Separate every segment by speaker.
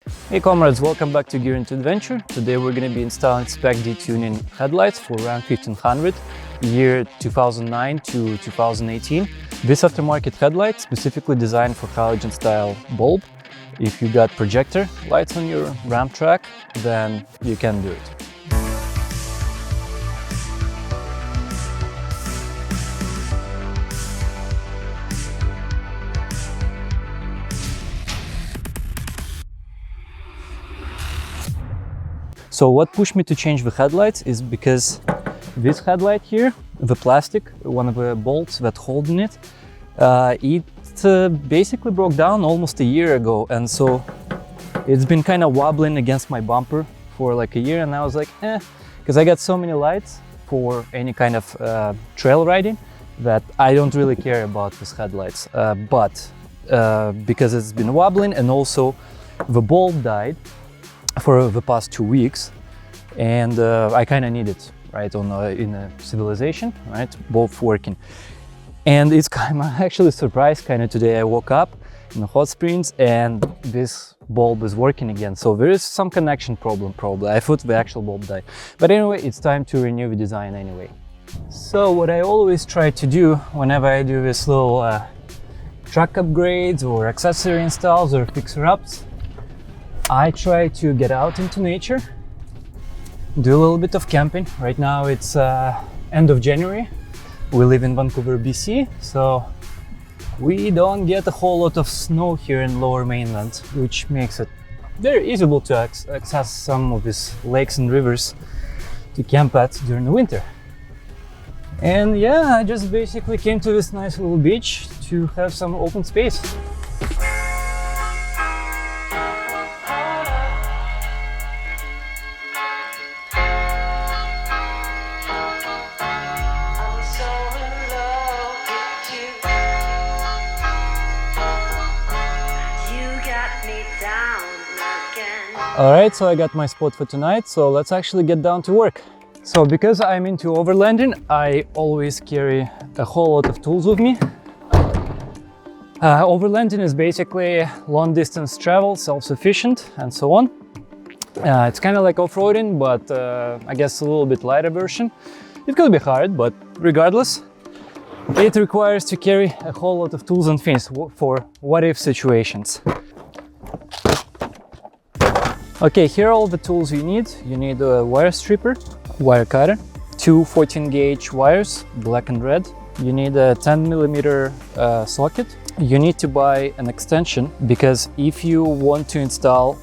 Speaker 1: Hey comrades, welcome back to Gear into Adventure. Today we're going to be installing Spec-D Tuning headlights for Ram 1500, year 2009 to 2018. This aftermarket headlight specifically designed for halogen style bulb. If you got projector lights on your Ram track, then you can do it. So what pushed me to change the headlights is because this headlight here, the plastic, one of the bolts that holding it, basically broke down almost a year ago, and so it's been kind of wobbling against my bumper for like a year, and I was like, because I got so many lights for any kind of trail riding that I don't really care about these headlights, but because it's been wobbling and also the bulb died for the past 2 weeks, and I kind of need it, right, in a civilization, right, both working. And it's I'm actually surprised kind of today. I woke up in the hot springs and this bulb is working again, so there is some connection problem probably. I thought the actual bulb died, but anyway, it's time to renew the design anyway. So what I always try to do whenever I do this little truck upgrades or accessory installs or fixer-ups, I try to get out into nature, do a little bit of camping. Right now it's end of January. We live in Vancouver, BC, so we don't get a whole lot of snow here in Lower Mainland, which makes it very easy to access some of these lakes and rivers to camp at during the winter. And yeah, I just basically came to this nice little beach to have some open space. Alright, so I got my spot for tonight, so let's actually get down to work. So because I'm into overlanding, I always carry a whole lot of tools with me. Overlanding is basically long distance travel, self-sufficient and so on. It's kind of like off-roading, but I guess a little bit lighter version. It could be hard, but regardless, it requires to carry a whole lot of tools and things for what-if situations. Okay, here are all the tools you need. You need a wire stripper, wire cutter, 2 14-gauge wires, black and red. You need a 10mm socket. You need to buy an extension, because if you want to install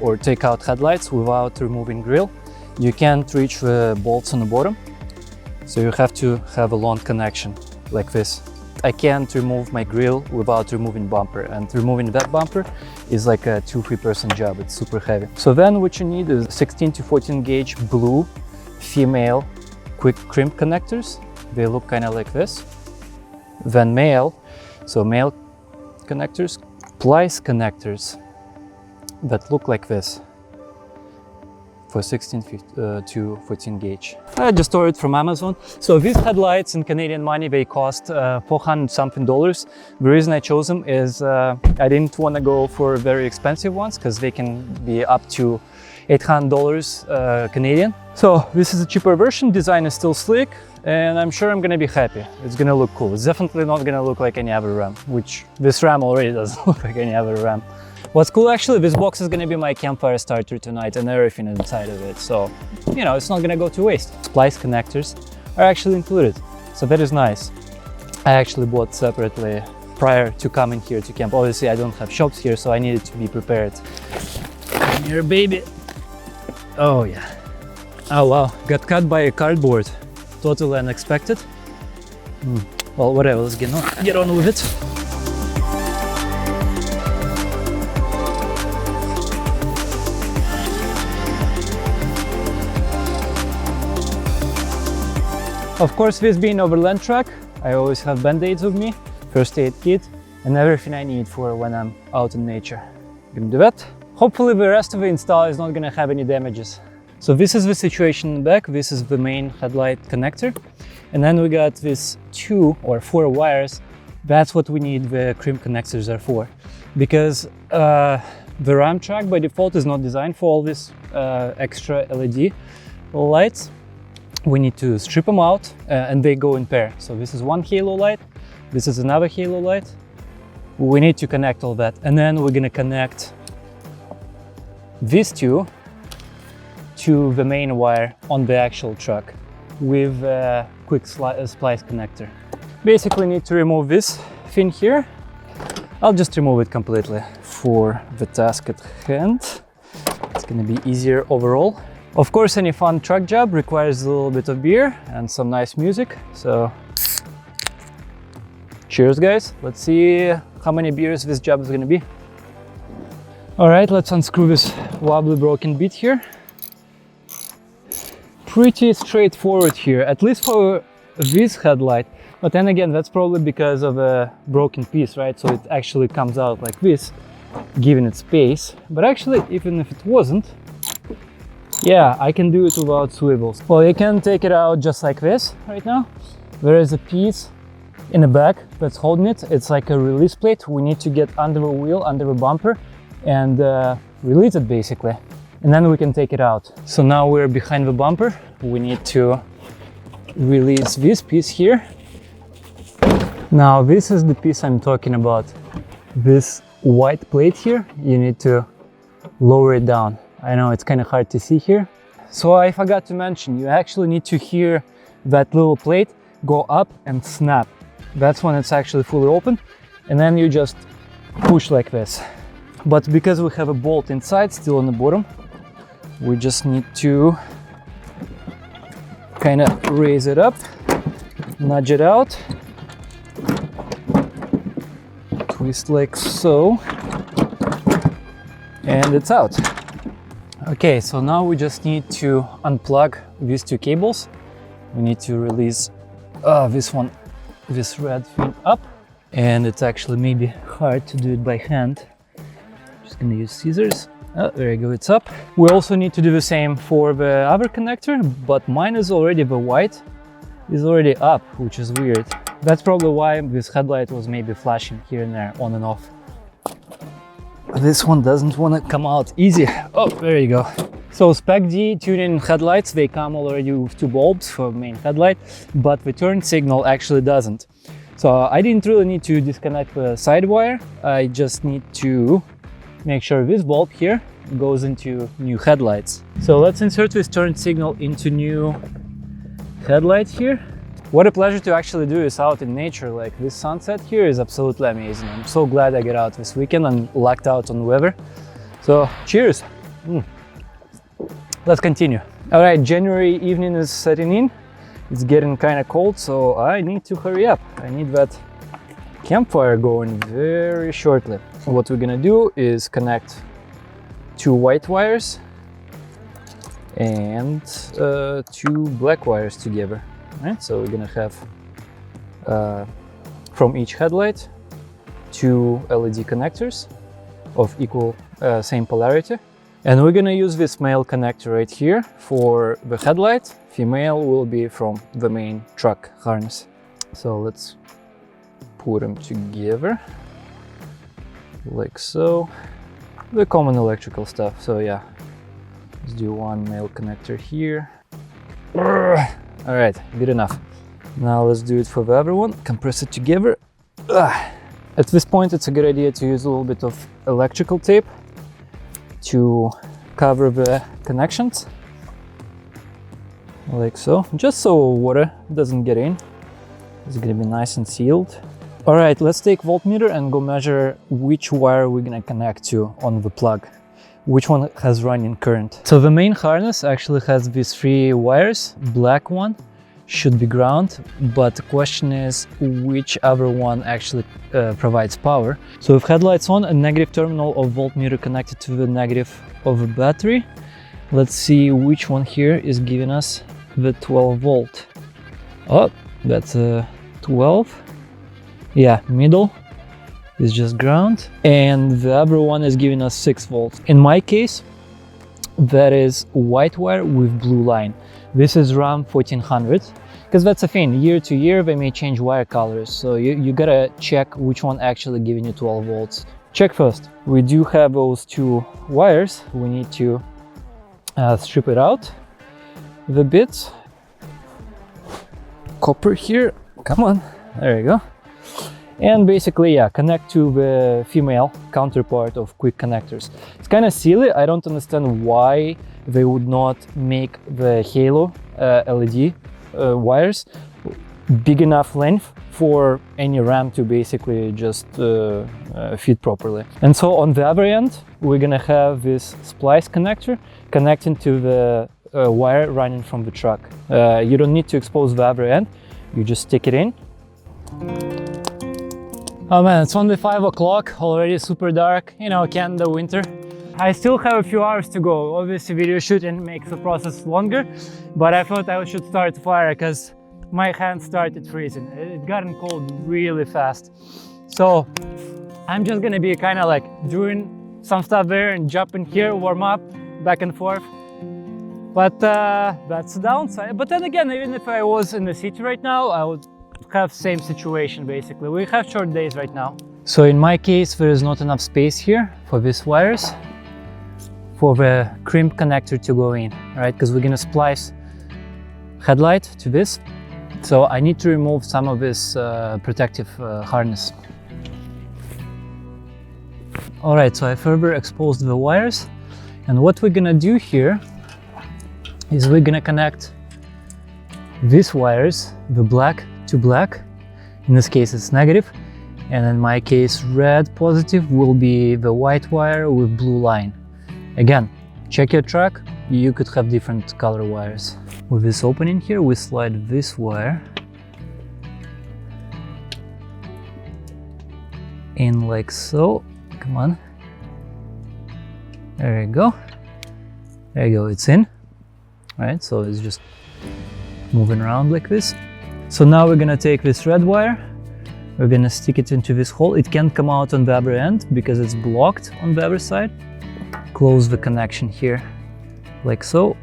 Speaker 1: or take out headlights without removing grill, you can't reach the bolts on the bottom. So you have to have a long connection like this. I can't remove my grill without removing bumper, and removing that bumper is like a 2-3 person job. It's super heavy. So then what you need is 16 to 14 gauge blue female quick crimp connectors. They look kind of like this. Then male connectors, splice connectors that look like this for 16 to 14 gauge. I just ordered from Amazon. So these headlights in Canadian money, they cost $400 something. The reason I chose them is I didn't want to go for very expensive ones, because they can be up to $800 Canadian. So this is a cheaper version. Design is still slick, and I'm sure I'm gonna be happy. It's gonna look cool. It's definitely not gonna look like any other Ram, which this Ram already doesn't look like any other Ram. What's cool, actually, this box is gonna be my campfire starter tonight and everything inside of it. So, you know, it's not gonna go to waste. Splice connectors are actually included, so that is nice. I actually bought separately prior to coming here to camp. Obviously, I don't have shops here, so I needed to be prepared. Come here, baby. Oh yeah. Oh wow, got cut by a cardboard. Totally unexpected. Well, whatever, let's get on with it. Of course, this being overland track, I always have band-aids with me, first aid kit, and everything I need for when I'm out in nature. Gonna do that. Hopefully the rest of the install is not gonna have any damages. So this is the situation in the back. This is the main headlight connector. And then we got these 2 or 4 wires. That's what we need the crimp connectors are for. Because The RAM track by default is not designed for all these extra LED lights. We need to strip them out and they go in pair. So this is one halo light, this is another halo light. We need to connect all that, and then we're gonna connect these two to the main wire on the actual truck with a quick splice connector. Basically need to remove this thing here. I'll just remove it completely for the task at hand. It's gonna be easier overall. Of course, any fun truck job requires a little bit of beer and some nice music. So cheers, guys. Let's see how many beers this job is gonna be. All right, let's unscrew this wobbly broken bit here. Pretty straightforward here, at least for this headlight. But then again, that's probably because of a broken piece, right? So it actually comes out like this, giving it space. But actually, even if it wasn't, yeah, I can do it without swivels. Well, you can take it out just like this right now. There is a piece in the back that's holding it. It's like a release plate. We need to get under the wheel, under the bumper, and release it basically. And then we can take it out. So now we're behind the bumper. We need to release this piece here. Now this is the piece I'm talking about. This white plate here, you need to lower it down. I know it's kind of hard to see here. So I forgot to mention, you actually need to hear that little plate go up and snap. That's when it's actually fully open. And then you just push like this. But because we have a bolt inside, still on the bottom, we just need to kind of raise it up, nudge it out, twist like so, and it's out. Okay, so now we just need to unplug these two cables. We need to release this red thing up, and it's actually maybe hard to do it by hand. Just gonna use scissors. Oh, there you go, it's up. We also need to do the same for the other connector, but mine is already, the white is already up, which is weird. That's probably why this headlight was maybe flashing here and there, on and off. This one doesn't want to come out easy. Oh, there you go. So Spec-D Tuning headlights, they come already with two bulbs for main headlight, but the turn signal actually doesn't. So I didn't really need to disconnect the side wire. I just need to make sure this bulb here goes into new headlights. So let's insert this turn signal into new headlight here. What a pleasure to actually do this out in nature. Like this sunset here is absolutely amazing. I'm so glad I got out this weekend and lucked out on weather. So cheers. Let's continue. All right, January evening is setting in. It's getting kind of cold, so I need to hurry up. I need that campfire going very shortly. What we're gonna do is connect two white wires and two black wires together. Right, so we're gonna have from each headlight two LED connectors of equal same polarity, and we're gonna use this male connector right here for the headlight. Female will be from the main truck harness. So let's put them together like so. The common electrical stuff. So yeah, let's do one male connector here. All right, good enough. Now let's do it for the other one. Compress it together. At this point, it's a good idea to use a little bit of electrical tape to cover the connections, like so, just so water doesn't get in. It's gonna be nice and sealed. All right, let's take voltmeter and go measure which wire we're gonna connect to on the plug. Which one has running current. So the main harness actually has these three wires. Black one should be ground, but the question is which other one actually provides power. So if headlights on, a negative terminal of voltmeter connected to the negative of a battery. Let's see which one here is giving us the 12 volt. Oh, that's a 12. Yeah, middle is just ground, and the other one is giving us 6 volts. In my case, that is white wire with blue line. This is RAM 1400, because that's a thing, year to year they may change wire colors, so you gotta check which one actually giving you 12 volts check first. We do have those two wires. We need to strip it out the bits. Copper here, come on, there you go. And basically, yeah, connect to the female counterpart of quick connectors. It's kind of silly. I don't understand why they would not make the halo LED wires big enough length for any RAM to basically just fit properly. And so on the other end, we're gonna have this splice connector connecting to the wire running from the truck. You don't need to expose the other end, you just stick it in. Oh man, it's only 5 o'clock, already super dark, you know, Canada winter. I still have a few hours to go. Obviously video shooting makes the process longer, but I thought I should start the fire because my hands started freezing. It gotten cold really fast. So I'm just gonna be kind of like doing some stuff there and jumping here, warm up, back and forth. But that's the downside. But then again, even if I was in the city right now, I would have same situation basically. We have short days right now. So in my case, there is not enough space here for these wires for the crimp connector to go in, right? Because we're gonna splice headlight to this. So I need to remove some of this protective harness. All right, so I further exposed the wires. And what we're gonna do here is we're gonna connect these wires, the black to black. In this case, it's negative. And in my case, red positive will be the white wire with blue line. Again, check your truck, you could have different color wires. With this opening here, we slide this wire in like so. Come on. There you go. There you go, it's in. All right, so it's just moving around like this. So now we're gonna take this red wire, we're gonna stick it into this hole. It can't come out on the other end because it's blocked on the other side. Close the connection here, like so.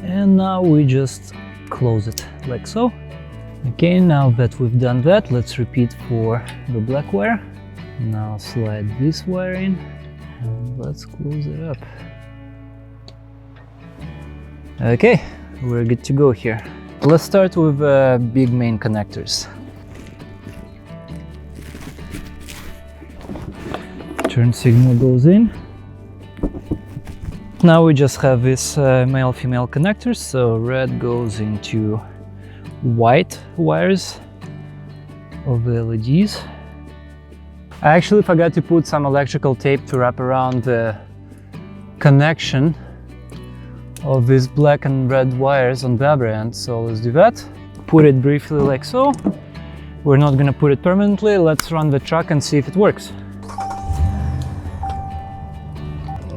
Speaker 1: And now we just close it, like so. Okay, now that we've done that, let's repeat for the black wire. Now slide this wire in, and let's close it up. Okay, we're good to go here. Let's start with big main connectors. Turn signal goes in. Now we just have this male-female connectors, so red goes into white wires of the LEDs. I actually forgot to put some electrical tape to wrap around the connection of these black and red wires on the other end, so let's do that. Put it briefly like so. We're not gonna put it permanently. Let's run the truck and see if it works.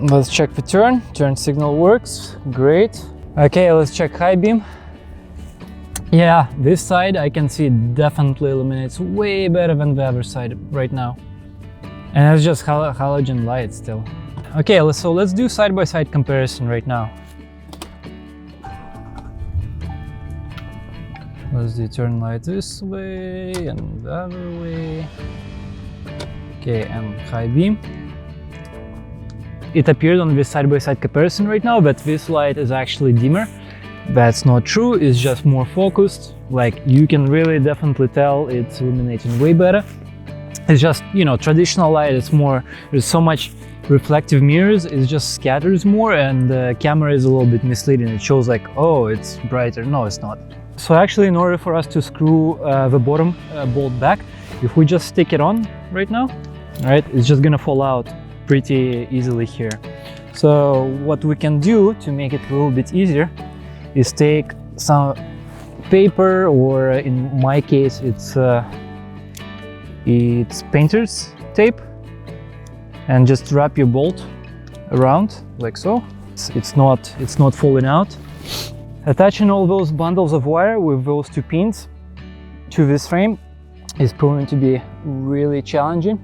Speaker 1: Let's check the turn. Turn signal works, great. Okay, let's check high beam. Yeah, this side I can see it definitely illuminates way better than the other side right now. And it's just halogen light still. Okay, so let's do side-by-side comparison right now. Let's do turn light this way and the other way. Okay, and high beam. It appeared on this side-by-side comparison right now that this light is actually dimmer. That's not true, it's just more focused. Like, you can really definitely tell it's illuminating way better. It's just, you know, traditional light, it's more, there's so much reflective mirrors, it just scatters more, and the camera is a little bit misleading. It shows like, oh, it's brighter. No, it's not. So actually, in order for us to screw the bottom bolt back, if we just stick it on right now, right, it's just gonna fall out pretty easily here. So what we can do to make it a little bit easier is take some paper, or in my case, it's painter's tape, and just wrap your bolt around like so. It's not falling out. Attaching all those bundles of wire with those two pins to this frame is proving to be really challenging,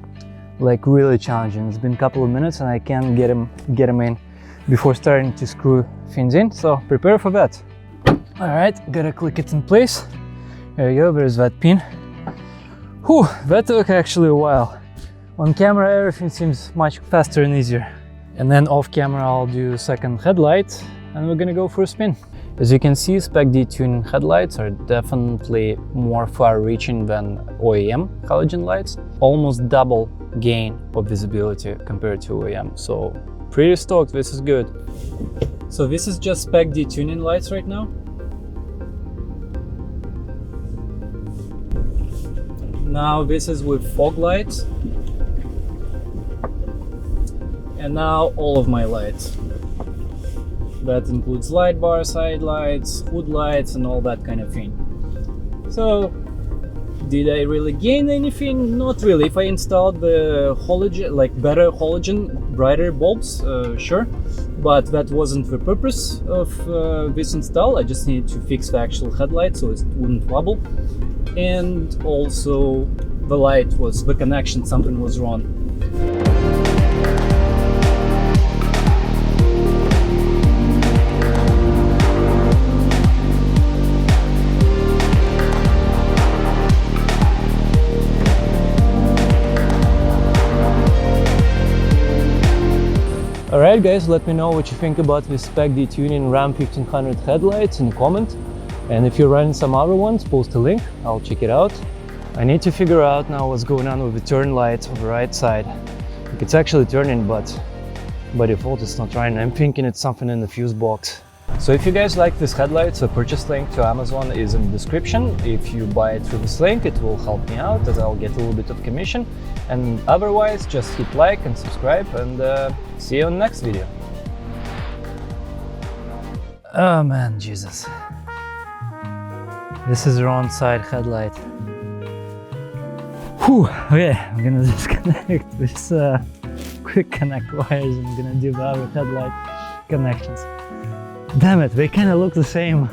Speaker 1: like really challenging. It's been a couple of minutes and I can't get them in before starting to screw things in, so prepare for that. All right, gotta click it in place. There you go, there's that pin. Whew, that took actually a while. On camera, everything seems much faster and easier. And then off camera, I'll do second headlight and we're gonna go for a spin. As you can see, Spec-D Tuning headlights are definitely more far-reaching than OEM halogen lights. Almost double gain of visibility compared to OEM. So pretty stoked, this is good. So this is just Spec-D Tuning lights right now. Now this is with fog lights. And now all of my lights. That includes light bar, side lights, hood lights, and all that kind of thing. So, did I really gain anything? Not really. If I installed the halogen, like better halogen, brighter bulbs, sure. But that wasn't the purpose of this install. I just needed to fix the actual headlight so it wouldn't wobble. And also the light was, the connection, something was wrong. Alright guys, let me know what you think about this Spec-D Tuning Ram 1500 headlights in the comment. And if you're running some other ones, post a link, I'll check it out. I need to figure out now what's going on with the turn light on the right side. It's actually turning, but by default it's not running. I'm thinking it's something in the fuse box. So if you guys like this headlights, the purchase link to Amazon is in the description. If you buy it through this link, it will help me out as I'll get a little bit of commission. And otherwise, just hit like and subscribe, and see you on the next video. Oh man, Jesus. This is the wrong side headlight. Whew, okay, I'm gonna disconnect this quick connect wires and I'm gonna do the other headlight connections. Damn it, they kind of look the same.